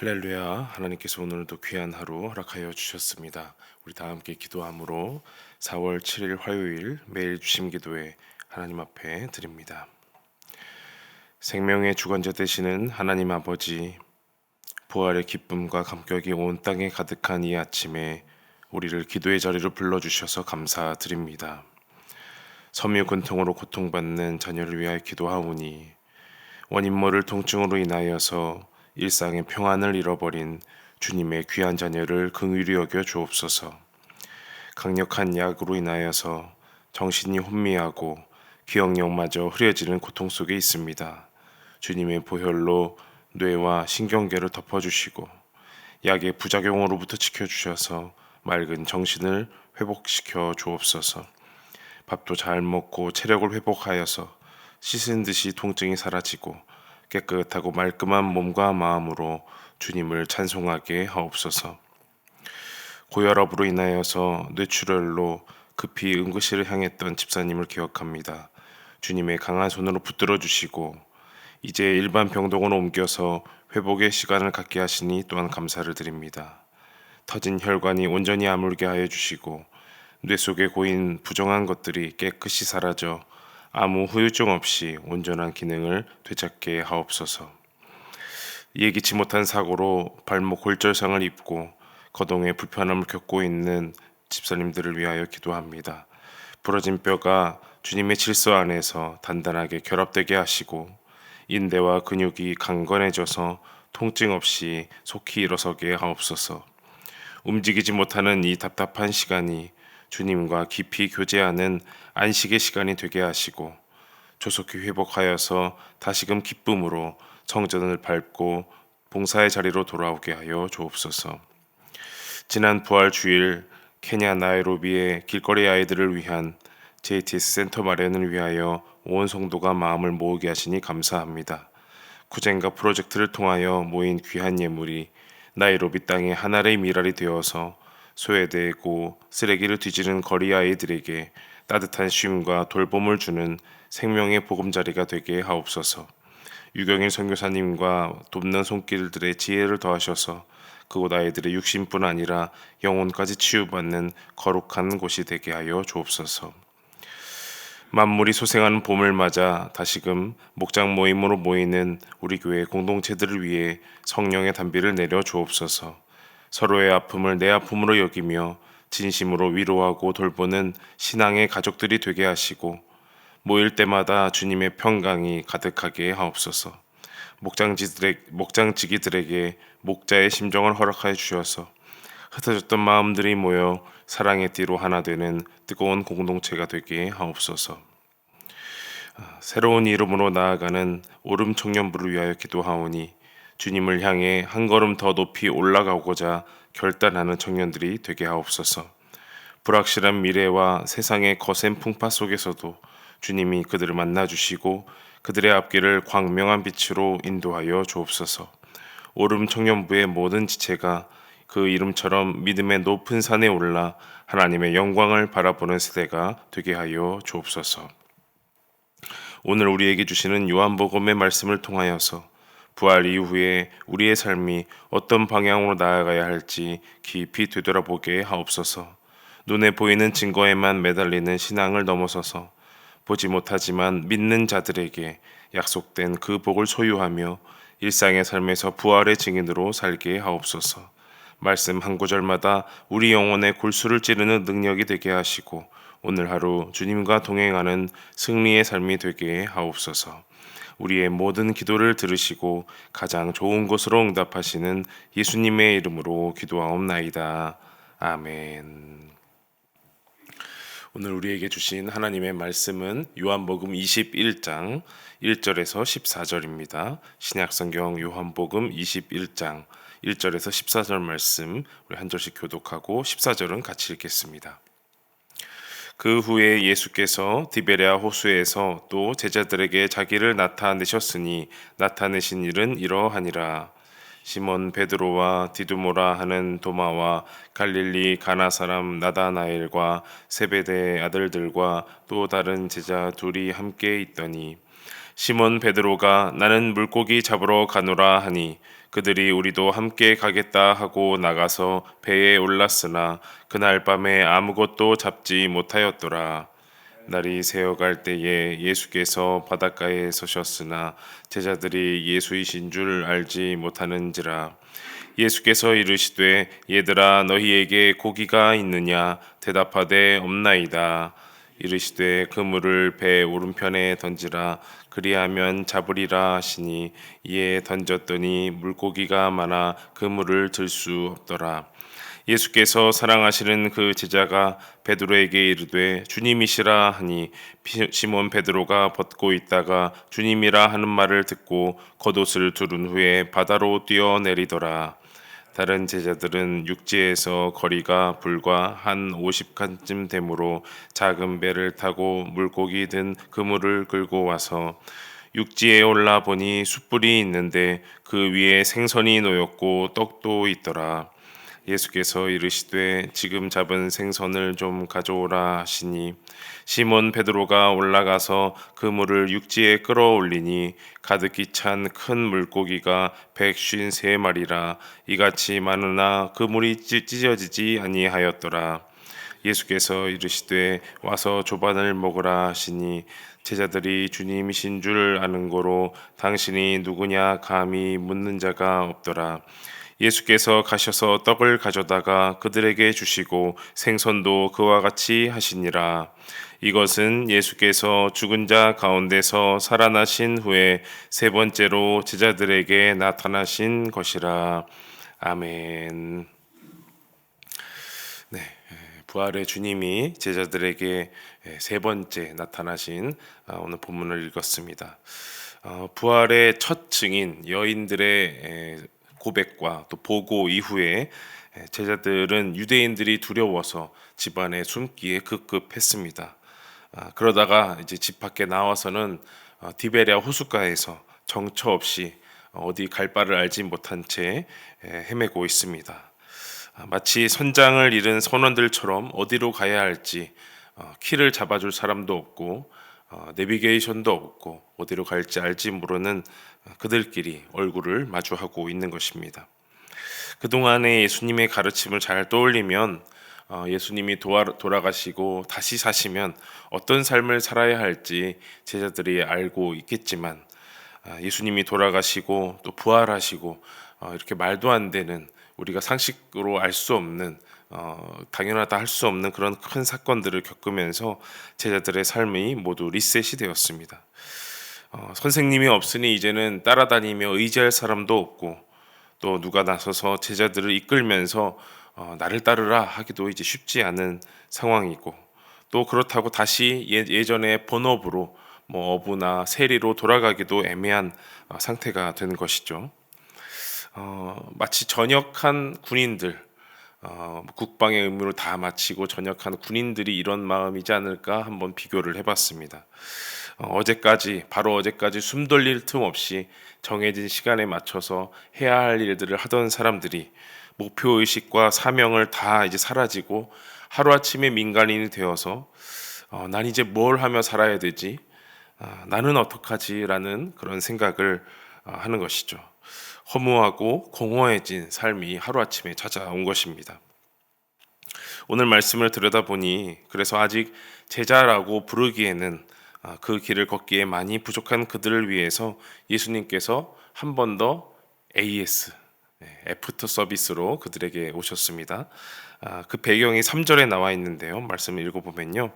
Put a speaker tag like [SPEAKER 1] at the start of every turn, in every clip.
[SPEAKER 1] 할렐루야. 하나님께서 오늘도 귀한 하루 허락하여 주셨습니다. 우리 다 함께 기도함으로 4월 7일 화요일 매일 주심 기도회 하나님 앞에 드립니다. 생명의 주관자 되시는 하나님 아버지, 부활의 기쁨과 감격이 온 땅에 가득한 이 아침에 우리를 기도의 자리로 불러주셔서 감사드립니다. 섬유근통으로 고통받는 자녀를 위하여 기도하오니 원인 모를 통증으로 인하여서 일상의 평안을 잃어버린 주님의 귀한 자녀를 긍휼히 여겨 주옵소서. 강력한 약으로 인하여서 정신이 혼미하고 기억력마저 흐려지는 고통 속에 있습니다. 주님의 보혈로 뇌와 신경계를 덮어주시고 약의 부작용으로부터 지켜주셔서 맑은 정신을 회복시켜 주옵소서. 밥도 잘 먹고 체력을 회복하여서 씻은 듯이 통증이 사라지고 깨끗하고 말끔한 몸과 마음으로 주님을 찬송하게 하옵소서. 고혈압으로 인하여서 뇌출혈로 급히 응급실을 향했던 집사님을 기억합니다. 주님의 강한 손으로 붙들어 주시고 이제 일반 병동으로 옮겨서 회복의 시간을 갖게 하시니 또한 감사를 드립니다. 터진 혈관이 온전히 아물게 하여 주시고 뇌 속에 고인 부정한 것들이 깨끗이 사라져 아무 후유증 없이 온전한 기능을 되찾게 하옵소서. 예기치 못한 사고로 발목 골절상을 입고 거동에 불편함을 겪고 있는 집사님들을 위하여 기도합니다. 부러진 뼈가 주님의 질서 안에서 단단하게 결합되게 하시고 인대와 근육이 강건해져서 통증 없이 속히 일어서게 하옵소서. 움직이지 못하는 이 답답한 시간이 주님과 깊이 교제하는 안식의 시간이 되게 하시고 조속히 회복하여서 다시금 기쁨으로 성전을 밟고 봉사의 자리로 돌아오게 하여 주옵소서. 지난 부활 주일 케냐 나이로비의 길거리 아이들을 위한 JTS 센터 마련을 위하여 온 성도가 마음을 모으게 하시니 감사합니다. 구젠가 프로젝트를 통하여 모인 귀한 예물이 나이로비 땅의 하나의 미랄이 되어서 소외되고 쓰레기를 뒤지는 거리 아이들에게 따뜻한 쉼과 돌봄을 주는 생명의 보금자리가 되게 하옵소서. 유경일 선교사님과 돕는 손길들의 지혜를 더하셔서 그곳 아이들의 육신뿐 아니라 영혼까지 치유받는 거룩한 곳이 되게 하여 주옵소서. 만물이 소생하는 봄을 맞아 다시금 목장 모임으로 모이는 우리 교회 공동체들을 위해 성령의 단비를 내려 주옵소서. 서로의 아픔을 내 아픔으로 여기며 진심으로 위로하고 돌보는 신앙의 가족들이 되게 하시고 모일 때마다 주님의 평강이 가득하게 하옵소서. 목장지기들에게 목자의 심정을 허락하여 주셔서 흩어졌던 마음들이 모여 사랑의 띠로 하나 되는 뜨거운 공동체가 되게 하옵소서. 새로운 이름으로 나아가는 오름 청년부를 위하여 기도하오니 주님을 향해 한 걸음 더 높이 올라가고자 결단하는 청년들이 되게 하옵소서. 불확실한 미래와 세상의 거센 풍파 속에서도 주님이 그들을 만나주시고 그들의 앞길을 광명한 빛으로 인도하여 주옵소서. 오름 청년부의 모든 지체가 그 이름처럼 믿음의 높은 산에 올라 하나님의 영광을 바라보는 세대가 되게 하여 주옵소서. 오늘 우리에게 주시는 요한복음의 말씀을 통하여서 부활 이후에 우리의 삶이 어떤 방향으로 나아가야 할지 깊이 되돌아보게 하옵소서. 눈에 보이는 증거에만 매달리는 신앙을 넘어서서 보지 못하지만 믿는 자들에게 약속된 그 복을 소유하며 일상의 삶에서 부활의 증인으로 살게 하옵소서. 말씀 한 구절마다 우리 영혼의 골수를 찌르는 능력이 되게 하시고 오늘 하루 주님과 동행하는 승리의 삶이 되게 하옵소서. 우리의 모든 기도를 들으시고 가장 좋은 것으로 응답하시는 예수님의 이름으로 기도하옵나이다. 아멘. 오늘 우리에게 주신 하나님의 말씀은 요한복음 21장 1절에서 14절입니다. 신약성경 요한복음 21장 1절에서 14절 말씀 우리 한 절씩 교독하고 14절은 같이 읽겠습니다. 그 후에 예수께서 디베랴 호수에서 또 제자들에게 자기를 나타내셨으니 나타내신 일은 이러하니라. 시몬 베드로와 디두모라 하는 도마와 갈릴리 가나 사람 나다나엘과 세베대의 아들들과 또 다른 제자 둘이 함께 있더니 시몬 베드로가 나는 물고기 잡으러 가노라 하니 그들이 우리도 함께 가겠다 하고 나가서 배에 올랐으나 그날 밤에 아무것도 잡지 못하였더라. 날이 새어갈 때에 예수께서 바닷가에 서셨으나 제자들이 예수이신 줄 알지 못하는지라. 예수께서 이르시되 얘들아 너희에게 고기가 있느냐 대답하되 없나이다. 이르시되 그물을 배 오른편에 던지라 그리하면 잡으리라 하시니 이에 던졌더니 물고기가 많아 그물을 들 수 없더라. 예수께서 사랑하시는 그 제자가 베드로에게 이르되 주님이시라 하니 시몬 베드로가 벗고 있다가 주님이라 하는 말을 듣고 겉옷을 두른 후에 바다로 뛰어내리더라. 다른 제자들은 육지에서 거리가 불과 한 50칸쯤 되므로 작은 배를 타고 물고기 든 그물을 끌고 와서 육지에 올라 보니 숯불이 있는데 그 위에 생선이 놓였고 떡도 있더라. 예수께서 이르시되 지금 잡은 생선을 좀 가져오라 하시니 시몬 베드로가 올라가서 그물을 육지에 끌어올리니 가득히 찬 큰 물고기가 153마리라 이같이 많으나 그물이 찢어지지 아니하였더라. 예수께서 이르시되 와서 조반을 먹으라 하시니 제자들이 주님이신 줄 아는 고로 당신이 누구냐 감히 묻는 자가 없더라. 예수께서 가셔서 떡을 가져다가 그들에게 주시고 생선도 그와 같이 하시니라. 이것은 예수께서 죽은 자 가운데서 살아나신 후에 세 번째로 제자들에게 나타나신 것이라. 아멘. 네, 부활의 주님이 제자들에게 세 번째 나타나신 오늘 본문을 읽었습니다. 부활의 첫 증인 여인들의 고백과 또 보고 이후에 제자들은 유대인들이 두려워서 집안에 숨기에 급급했습니다. 그러다가 이제 집 밖에 나와서는 디베랴 호숫가에서 정처 없이 어디 갈 바를 알지 못한 채 헤매고 있습니다. 마치 선장을 잃은 선원들처럼 어디로 가야 할지 키를 잡아줄 사람도 없고 내비게이션도 없고 어디로 갈지 알지 모르는 그들끼리 얼굴을 마주하고 있는 것입니다. 그동안의 예수님의 가르침을 잘 떠올리면 예수님이 돌아가시고 다시 사시면 어떤 삶을 살아야 할지 제자들이 알고 있겠지만 예수님이 돌아가시고 또 부활하시고 이렇게 말도 안 되는 우리가 상식으로 알 수 없는 당연하다 할 수 없는 그런 큰 사건들을 겪으면서 제자들의 삶이 모두 리셋이 되었습니다. 선생님이 없으니 이제는 따라다니며 의지할 사람도 없고 또 누가 나서서 제자들을 이끌면서 나를 따르라 하기도 이제 쉽지 않은 상황이고 또 그렇다고 다시 예전의 본업으로 뭐 어부나 세리로 돌아가기도 애매한 상태가 된 것이죠. 마치 전역한 군인들 국방의 의무를 다 마치고 전역한 군인들이 이런 마음이지 않을까 한번 비교를 해봤습니다. 바로 어제까지 숨 돌릴 틈 없이 정해진 시간에 맞춰서 해야 할 일들을 하던 사람들이 목표 의식과 사명을 다 이제 사라지고 하루아침에 민간인이 되어서 난 이제 뭘 하며 살아야 되지? 나는 어떡하지? 라는 그런 생각을 하는 것이죠. 허무하고 공허해진 삶이 하루아침에 찾아온 것입니다. 오늘 말씀을 들여다보니 그래서 아직 제자라고 부르기에는 그 길을 걷기에 많이 부족한 그들을 위해서 예수님께서 한 번 더 AS, 애프터 서비스로 그들에게 오셨습니다. 그 배경이 3절에 나와 있는데요. 말씀을 읽어보면요.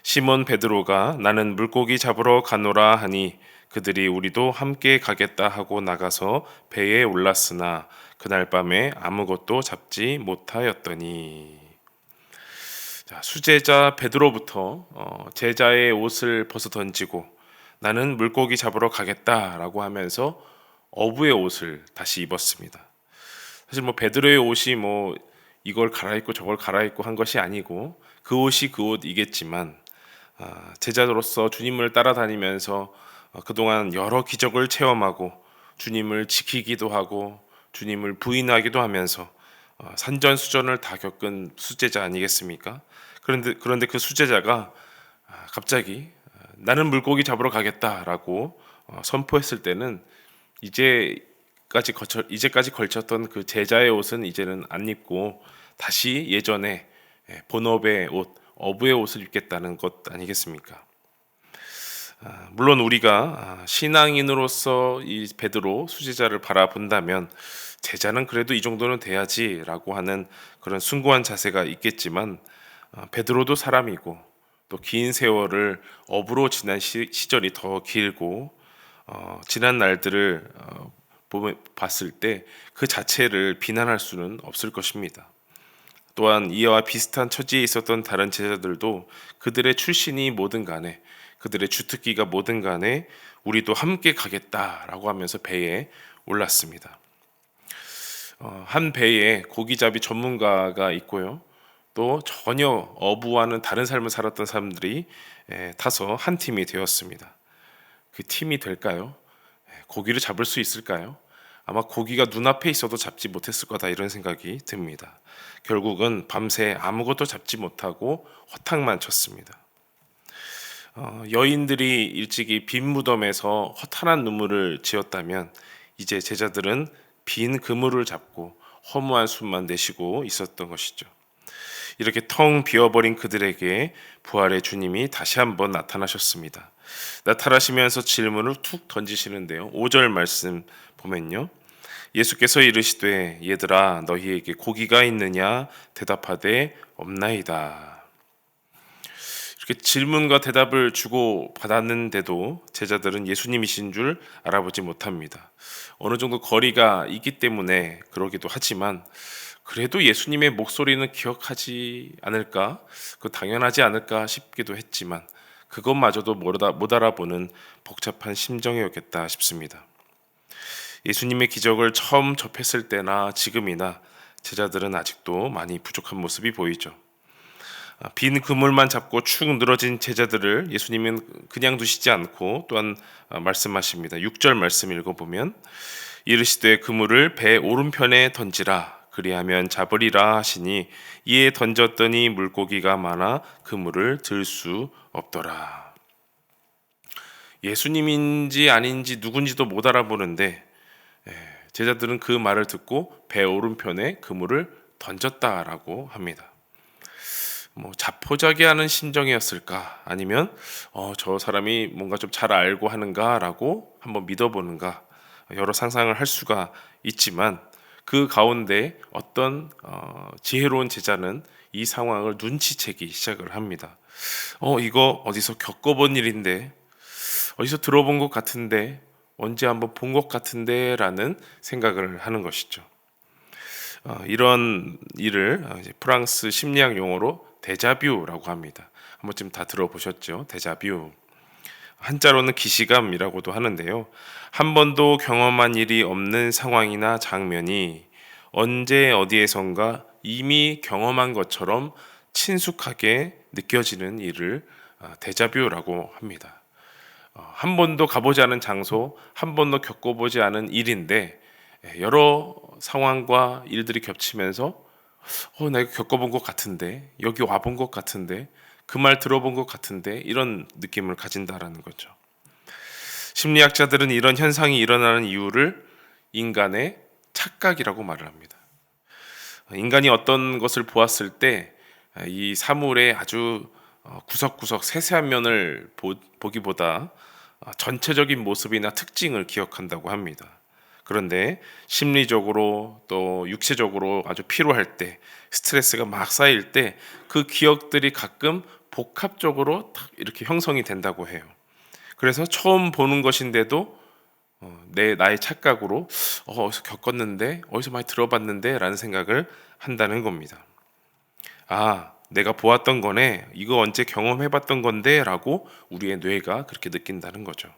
[SPEAKER 1] 시몬 베드로가 나는 물고기 잡으러 가노라 하니 그들이 우리도 함께 가겠다 하고 나가서 배에 올랐으나 그날 밤에 아무것도 잡지 못하였더니. 자, 수제자 베드로부터 제자의 옷을 벗어 던지고 나는 물고기 잡으러 가겠다라고 하면서 어부의 옷을 다시 입었습니다. 사실 뭐 베드로의 옷이 뭐 이걸 갈아입고 저걸 갈아입고 한 것이 아니고 그 옷이 그 옷이겠지만 제자로서 주님을 따라다니면서 그동안 여러 기적을 체험하고 주님을 지키기도 하고 주님을 부인하기도 하면서 산전수전을 다 겪은 수제자 아니겠습니까? 그런데 그 수제자가 갑자기 나는 물고기 잡으러 가겠다라고 선포했을 때는 이제까지 걸쳤던 그 제자의 옷은 이제는 안 입고 다시 예전에 본업의 옷, 어부의 옷을 입겠다는 것 아니겠습니까? 물론 우리가 신앙인으로서 이 베드로 수제자를 바라본다면 제자는 그래도 이 정도는 돼야지라고 하는 그런 숭고한 자세가 있겠지만 베드로도 사람이고 또 긴 세월을 어부로 지난 시절이 더 길고 지난 날들을 봤을 때 그 자체를 비난할 수는 없을 것입니다. 또한 이와 비슷한 처지에 있었던 다른 제자들도 그들의 출신이 뭐든 간에 그들의 주특기가 뭐든 간에 우리도 함께 가겠다라고 하면서 배에 올랐습니다. 한 배에 고기잡이 전문가가 있고요. 또 전혀 어부와는 다른 삶을 살았던 사람들이 타서 한 팀이 되었습니다. 그 팀이 될까요? 고기를 잡을 수 있을까요? 아마 고기가 눈앞에 있어도 잡지 못했을 거다 이런 생각이 듭니다. 결국은 밤새 아무것도 잡지 못하고 허탕만 쳤습니다. 여인들이 일찍이 빈 무덤에서 허탄한 눈물을 지었다면 이제 제자들은 빈 그물을 잡고 허무한 숨만 내쉬고 있었던 것이죠. 이렇게 텅 비어버린 그들에게 부활의 주님이 다시 한번 나타나셨습니다. 나타나시면서 질문을 툭 던지시는데요. 5절 말씀 보면요. 예수께서 이르시되 얘들아 너희에게 고기가 있느냐 대답하되 없나이다. 이렇게 질문과 대답을 주고 받았는데도 제자들은 예수님이신 줄 알아보지 못합니다. 어느 정도 거리가 있기 때문에 그러기도 하지만 그래도 예수님의 목소리는 기억하지 않을까? 그 당연하지 않을까 싶기도 했지만 그것마저도 못 알아보는 복잡한 심정이었겠다 싶습니다. 예수님의 기적을 처음 접했을 때나 지금이나 제자들은 아직도 많이 부족한 모습이 보이죠. 빈 그물만 잡고 축 늘어진 제자들을 예수님은 그냥 두시지 않고 또한 말씀하십니다. 6절 말씀 읽어보면 이르시되 그물을 배 오른편에 던지라 그리하면 잡으리라 하시니 이에 던졌더니 물고기가 많아 그물을 들 수 없더라. 예수님인지 아닌지 누군지도 못 알아보는데 제자들은 그 말을 듣고 배 오른편에 그물을 던졌다라고 합니다. 자포자기하는 심정이었을까? 아니면 저 사람이 뭔가 좀 잘 알고 하는가라고 한번 믿어보는가? 여러 상상을 할 수가 있지만 그 가운데 어떤 지혜로운 제자는 이 상황을 눈치채기 시작을 합니다. 이거 어디서 겪어본 일인데, 어디서 들어본 것 같은데, 언제 한번 본 것 같은데 라는 생각을 하는 것이죠. 이런 일을 이제 프랑스 심리학 용어로 데자뷰라고 합니다. 한 번쯤 다 들어보셨죠? 데자뷰. 한자로는 기시감이라고도 하는데요. 한 번도 경험한 일이 없는 상황이나 장면이 언제 어디에선가 이미 경험한 것처럼 친숙하게 느껴지는 일을 데자뷰라고 합니다. 한 번도 가보지 않은 장소, 한 번도 겪어보지 않은 일인데 여러 상황과 일들이 겹치면서 나 이거 겪어본 것 같은데, 여기 와본 것 같은데, 그 말 들어본 것 같은데 이런 느낌을 가진다라는 거죠. 심리학자들은 이런 현상이 일어나는 이유를 인간의 착각이라고 말을 합니다. 인간이 어떤 것을 보았을 때 이 사물의 아주 구석구석 세세한 면을 보기보다 전체적인 모습이나 특징을 기억한다고 합니다. 그런데 심리적으로 또 육체적으로 아주 피로할 때, 스트레스가 막 쌓일 때 그 기억들이 가끔 복합적으로 딱 이렇게 형성이 된다고 해요. 그래서 처음 보는 것인데도 나의 착각으로 어디서 겪었는데, 어디서 많이 들어봤는데 라는 생각을 한다는 겁니다. 내가 보았던 거네, 이거 언제 경험해봤던 건데 라고 우리의 뇌가 그렇게 느낀다는 거죠.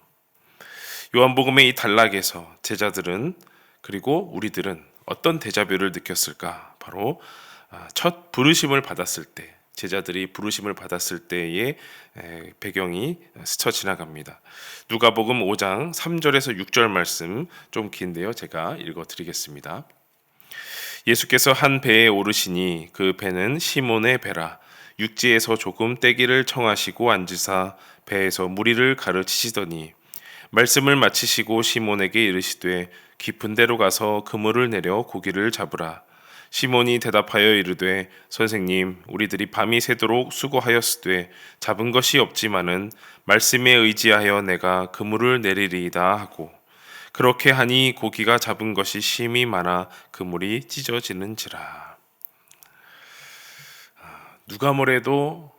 [SPEAKER 1] 요한복음의 이 단락에서 제자들은, 그리고 우리들은 어떤 데자뷰를 느꼈을까? 바로 첫 부르심을 받았을 때, 제자들이 부르심을 받았을 때의 배경이 스쳐 지나갑니다. 누가복음 5장 3절에서 6절 말씀 좀 긴데요. 제가 읽어드리겠습니다. 예수께서 한 배에 오르시니 그 배는 시몬의 배라. 육지에서 조금 떼기를 청하시고 앉으사 배에서 무리를 가르치시더니 말씀을 마치시고 시몬에게 이르시되 깊은 데로 가서 그물을 내려 고기를 잡으라. 시몬이 대답하여 이르되 선생님, 우리들이 밤이 새도록 수고하였으되 잡은 것이 없지만은 말씀에 의지하여 내가 그물을 내리리이다 하고, 그렇게 하니 고기가 잡은 것이 심히 많아 그물이 찢어지는지라. 누가 뭐래도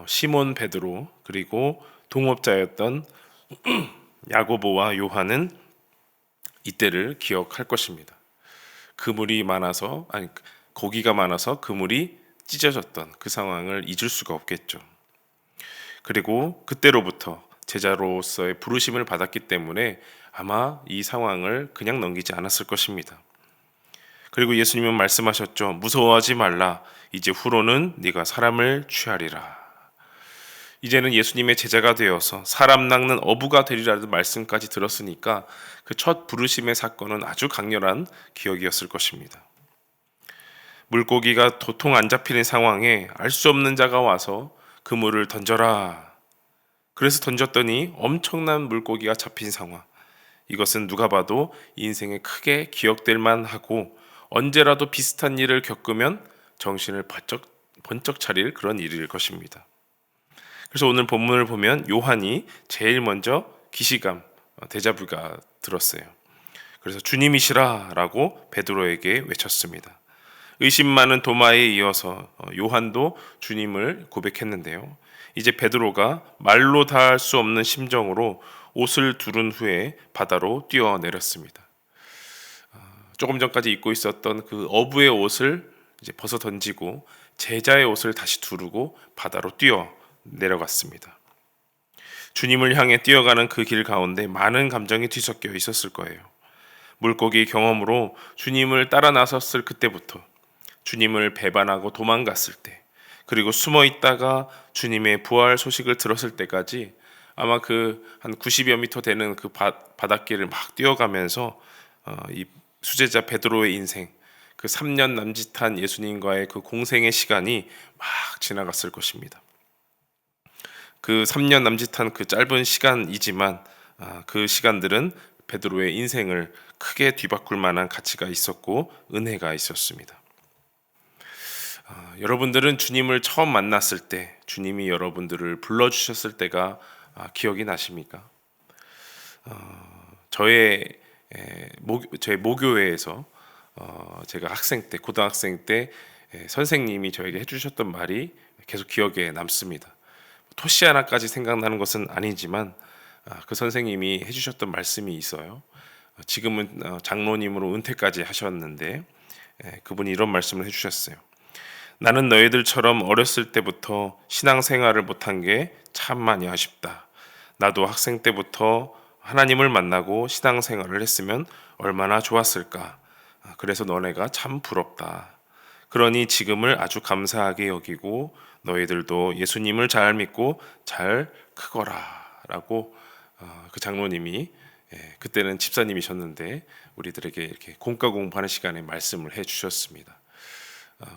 [SPEAKER 1] 시몬 베드로 그리고 동업자였던 야고보와 요한은 이때를 기억할 것입니다. 고기가 많아서 그물이 찢어졌던 그 상황을 잊을 수가 없겠죠. 그리고 그때로부터 제자로서의 부르심을 받았기 때문에 아마 이 상황을 그냥 넘기지 않았을 것입니다. 그리고 예수님은 말씀하셨죠. 무서워하지 말라. 이제 후로는 네가 사람을 취하리라. 이제는 예수님의 제자가 되어서 사람 낚는 어부가 되리라는 말씀까지 들었으니까 그 첫 부르심의 사건은 아주 강렬한 기억이었을 것입니다. 물고기가 도통 안 잡히는 상황에 알 수 없는 자가 와서 그물을 던져라. 그래서 던졌더니 엄청난 물고기가 잡힌 상황. 이것은 누가 봐도 인생에 크게 기억될 만하고 언제라도 비슷한 일을 겪으면 정신을 번쩍 차릴 그런 일일 것입니다. 그래서 오늘 본문을 보면 요한이 제일 먼저 기시감, 데자뷰가 들었어요. 그래서 주님이시라 라고 베드로에게 외쳤습니다. 의심 많은 도마에 이어서 요한도 주님을 고백했는데요. 이제 베드로가 말로 다할 수 없는 심정으로 옷을 두른 후에 바다로 뛰어내렸습니다. 조금 전까지 입고 있었던 그 어부의 옷을 이제 벗어 던지고 제자의 옷을 다시 두르고 바다로 뛰어 내려갔습니다. 주님을 향해 뛰어가는 그 길 가운데 많은 감정이 뒤섞여 있었을 거예요. 물고기 경험으로 주님을 따라 나섰을 그때부터, 주님을 배반하고 도망갔을 때, 그리고 숨어 있다가 주님의 부활 소식을 들었을 때까지 아마 그 한 90여 미터 되는 그 바닷길을 막 뛰어가면서 이 수제자 베드로의 인생, 그 3년 남짓한 예수님과의 그 공생의 시간이 막 지나갔을 것입니다. 그 3년 남짓한 그 짧은 시간이지만 그 시간들은 베드로의 인생을 크게 뒤바꿀 만한 가치가 있었고 은혜가 있었습니다. 여러분들은 주님을 처음 만났을 때, 주님이 여러분들을 불러주셨을 때가 기억이 나십니까? 저의 모교회에서 제가 고등학생 때 선생님이 저에게 해주셨던 말이 계속 기억에 남습니다. 토시 하나까지 생각나는 것은 아니지만 그 선생님이 해주셨던 말씀이 있어요. 지금은 장로님으로 은퇴까지 하셨는데 그분이 이런 말씀을 해주셨어요. 나는 너희들처럼 어렸을 때부터 신앙생활을 못한 게 참 많이 아쉽다. 나도 학생 때부터 하나님을 만나고 신앙생활을 했으면 얼마나 좋았을까. 그래서 너네가 참 부럽다. 그러니 지금을 아주 감사하게 여기고 너희들도 예수님을 잘 믿고 잘 크거라 라고 그 장로님이, 그때는 집사님이셨는데 우리들에게 이렇게 공과 공부하는 시간에 말씀을 해주셨습니다.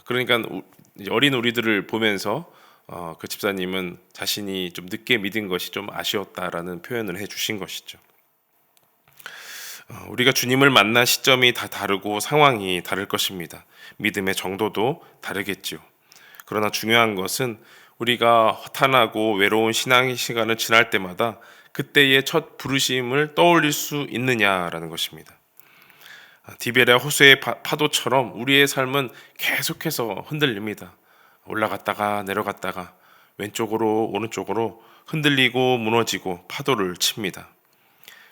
[SPEAKER 1] 그러니까 어린 우리들을 보면서 그 집사님은 자신이 좀 늦게 믿은 것이 좀 아쉬웠다라는 표현을 해주신 것이죠. 우리가 주님을 만난 시점이 다 다르고 상황이 다를 것입니다. 믿음의 정도도 다르겠죠. 그러나 중요한 것은 우리가 허탄하고 외로운 신앙의 시간을 지날 때마다 그때의 첫 부르심을 떠올릴 수 있느냐라는 것입니다. 디베랴 호수의 파도처럼 우리의 삶은 계속해서 흔들립니다. 올라갔다가 내려갔다가 왼쪽으로 오른쪽으로 흔들리고 무너지고 파도를 칩니다.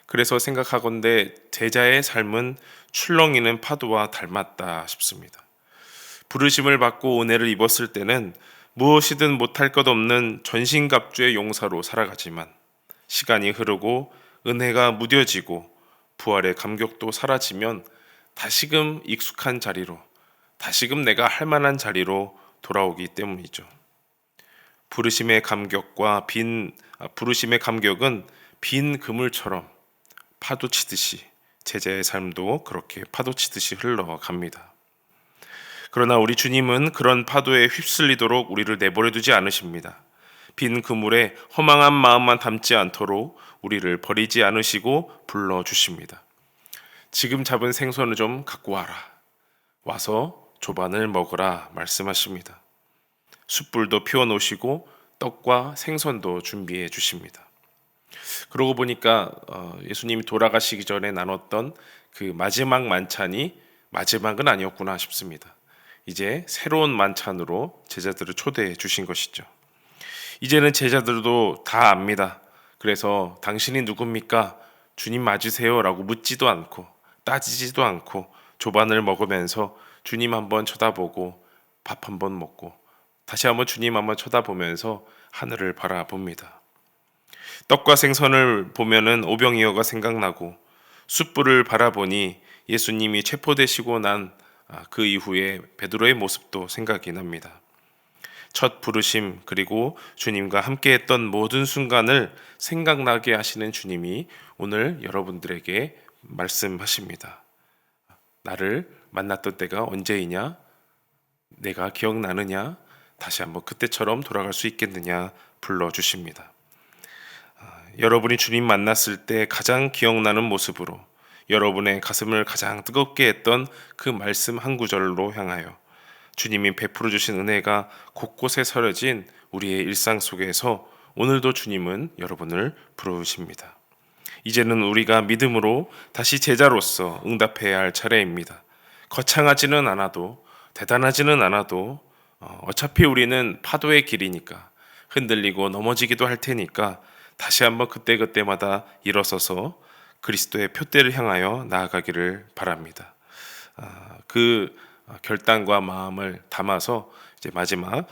[SPEAKER 1] 그래서 생각하건대 제자의 삶은 출렁이는 파도와 닮았다 싶습니다. 부르심을 받고 은혜를 입었을 때는 무엇이든 못할 것 없는 전신갑주의 용사로 살아가지만 시간이 흐르고 은혜가 무뎌지고 부활의 감격도 사라지면 다시금 익숙한 자리로, 다시금 내가 할 만한 자리로 돌아오기 때문이죠. 부르심의 감격은 빈 그물처럼 파도치듯이, 제자의 삶도 그렇게 파도치듯이 흘러갑니다. 그러나 우리 주님은 그런 파도에 휩쓸리도록 우리를 내버려 두지 않으십니다. 빈 그물에 허망한 마음만 담지 않도록 우리를 버리지 않으시고 불러주십니다. 지금 잡은 생선을 좀 갖고 와라. 와서 조반을 먹으라 말씀하십니다. 숯불도 피워놓으시고 떡과 생선도 준비해 주십니다. 그러고 보니까 예수님이 돌아가시기 전에 나눴던 그 마지막 만찬이 마지막은 아니었구나 싶습니다. 이제 새로운 만찬으로 제자들을 초대해 주신 것이죠. 이제는 제자들도 다 압니다. 그래서 당신이 누굽니까? 주님 맞으세요? 라고 묻지도 않고 따지지도 않고 조반을 먹으면서 주님 한번 쳐다보고 밥 한번 먹고 다시 한번 주님 한번 쳐다보면서 하늘을 바라봅니다. 떡과 생선을 보면은 오병이어가 생각나고 숯불을 바라보니 예수님이 체포되시고 난 그 이후에 베드로의 모습도 생각이 납니다. 첫 부르심 그리고 주님과 함께했던 모든 순간을 생각나게 하시는 주님이 오늘 여러분들에게 말씀하십니다. 나를 만났던 때가 언제이냐? 내가 기억나느냐? 다시 한번 그때처럼 돌아갈 수 있겠느냐? 불러주십니다. 여러분이 주님 만났을 때 가장 기억나는 모습으로 여러분의 가슴을 가장 뜨겁게 했던 그 말씀 한 구절로 향하여 주님이 베풀어 주신 은혜가 곳곳에 서려진 우리의 일상 속에서 오늘도 주님은 여러분을 부르십니다. 이제는 우리가 믿음으로 다시 제자로서 응답해야 할 차례입니다. 거창하지는 않아도 대단하지는 않아도 어차피 우리는 파도의 길이니까 흔들리고 넘어지기도 할 테니까 다시 한번 그때그때마다 일어서서 그리스도의 표대를 향하여 나아가기를 바랍니다. 그 결단과 마음을 담아서 이제 마지막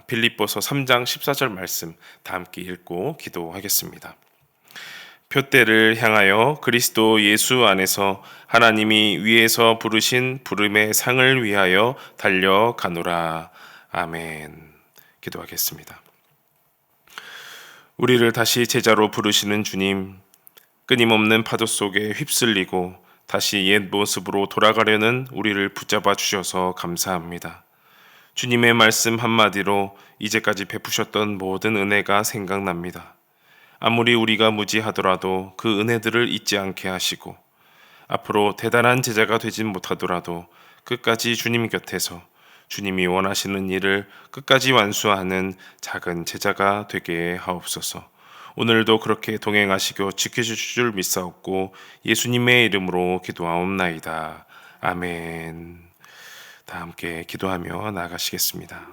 [SPEAKER 1] 빌립보서 3장 14절 말씀 다 함께 읽고 기도하겠습니다. 표대를 향하여 그리스도 예수 안에서 하나님이 위에서 부르신 부름의 상을 위하여 달려가노라. 아멘. 기도하겠습니다. 우리를 다시 제자로 부르시는 주님, 끊임없는 파도 속에 휩쓸리고 다시 옛 모습으로 돌아가려는 우리를 붙잡아 주셔서 감사합니다. 주님의 말씀 한마디로 이제까지 베푸셨던 모든 은혜가 생각납니다. 아무리 우리가 무지하더라도 그 은혜들을 잊지 않게 하시고 앞으로 대단한 제자가 되진 못하더라도 끝까지 주님 곁에서 주님이 원하시는 일을 끝까지 완수하는 작은 제자가 되게 하옵소서. 오늘도 그렇게 동행하시고 지켜주실 줄 믿사옵고 예수님의 이름으로 기도하옵나이다. 아멘. 다 함께 기도하며 나아가시겠습니다.